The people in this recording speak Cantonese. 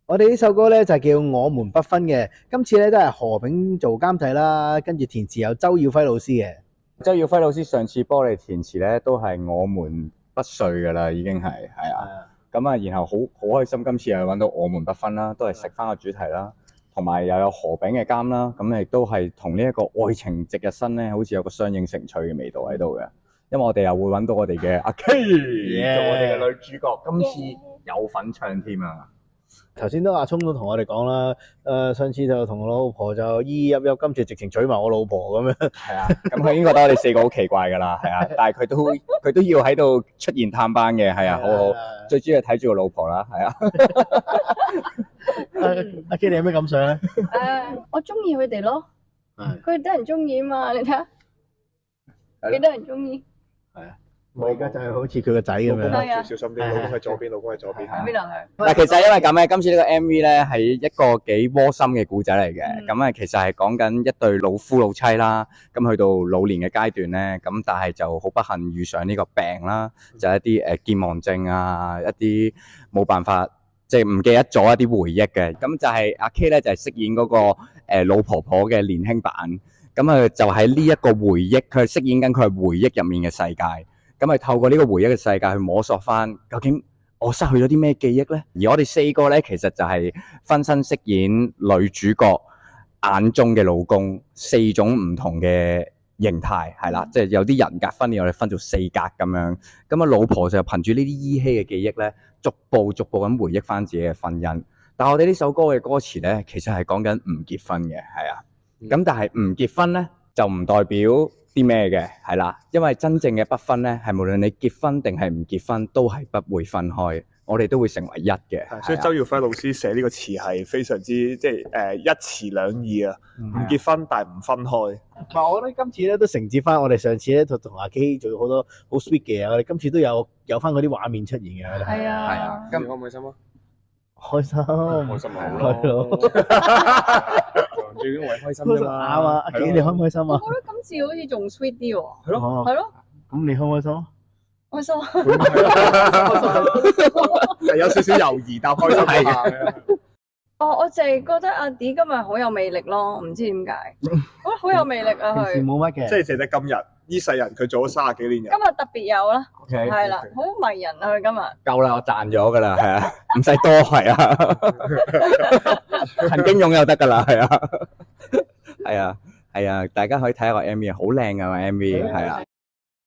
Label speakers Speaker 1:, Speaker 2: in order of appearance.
Speaker 1: 我哋呢首歌咧就叫我們不分嘅，今次咧都係何炳做監製啦，跟住填詞有周耀輝老師嘅。
Speaker 2: 周耀輝老師上次幫我哋填詞咧，都係我們不睡噶啦，已經係啊。咁啊，然後好開心，今次又揾到我們不分啦，都係食翻個主題啦，同埋又有何炳嘅監啦，咁亦都係同呢一個愛情值日生咧，好似有個相映成趣嘅味道喺度嘅。因為我哋又會揾到我哋嘅阿 K 做我哋嘅女主角，今次有份唱添啊！
Speaker 1: 頭先都阿聰都同我哋講啦，上次就同我老婆就依依泣泣，今次直情娶埋我老婆咁樣。
Speaker 2: 係啊，咁佢已經覺得我哋四個好奇怪㗎啦，係啊，但係佢都要喺度出現探班嘅，係啊，好好，最主要係睇住個老婆啦，係啊。
Speaker 1: 阿 K 你有咩感想咧？
Speaker 3: 我中意佢哋咯，佢哋得人中意啊嘛，你睇下，幾多人中意？
Speaker 1: 係啊。我而家就係好似佢個仔咁樣，
Speaker 3: 係啊，
Speaker 4: 小心啲，老公喺左邊，老公喺左邊。
Speaker 3: 邊度係？
Speaker 2: 嗱，其實因為咁咧，今次呢個 MV 咧係一個幾窩心嘅故仔嚟嘅。咁啊，其實係講緊一對老夫老妻啦，咁去到老年嘅階段咧，咁但係就好不幸遇上呢個病啦，就係一啲健忘症啊，一啲冇辦法即係唔記得咗一啲回憶嘅。咁就係阿 K 咧就係飾演嗰個老婆婆嘅年輕版，咁啊就喺呢一個回憶，佢係飾演緊佢係回憶入面嘅世界。咁係透過呢個回憶嘅世界去摸索翻，究竟我失去咗啲咩記憶呢？而我哋四個呢，其實就係分身飾演女主角眼中嘅老公，四種唔同嘅形態，係啦，即係有啲人格分裂，我哋分做四格咁樣。咁啊，老婆就憑住呢啲依稀嘅記憶呢，逐步咁回憶翻自己嘅婚姻。但係我哋呢首歌嘅歌詞呢，其實係講緊唔結婚嘅，係啊。咁但係唔結婚呢，就唔代表啲咩嘅，係啦，因為真正嘅不分咧，係無論你結婚定係唔結婚，都係不會分開，我哋都會成為一嘅。
Speaker 4: 所以周耀輝老師寫呢個詞係非常之即係一詞兩義啊，唔結婚但係唔分開。
Speaker 1: 唔係，我覺得今次咧都承接翻我哋上次咧同阿 K 做好多好 sweet 嘅嘢，我哋今次都有翻嗰啲畫面出現嘅。
Speaker 3: 係啊，
Speaker 4: 咁開唔開心啊？
Speaker 1: 開心，
Speaker 4: 開心咪好
Speaker 1: 係咯。
Speaker 4: 最緊要係開心啫嘛。
Speaker 1: 啱啊，阿 K 你開唔開心啊？
Speaker 3: 我覺得今次好似仲 sweet 啲喎。
Speaker 4: 係咯，
Speaker 3: 係咯，
Speaker 1: 咁你開唔開心啊？
Speaker 3: 開心。
Speaker 4: 係有少少猶豫但開心下。
Speaker 3: 我淨係覺得阿 D 今日好有魅力咯，唔知點解，我覺得好有魅力啊
Speaker 1: 平時
Speaker 3: 佢。
Speaker 1: 冇乜嘅，
Speaker 4: 即係淨得今日呢世人佢做咗30幾年人。
Speaker 3: 今日特別有啦，
Speaker 2: OK，
Speaker 3: 係啦，好迷人啊佢今日。
Speaker 2: 夠啦，我賺咗噶啦，係啊，唔使多，係啊，曾經擁有得噶啦，係啊，係啊，大家可以睇下個 MV，好靚噶個 MV，係啊。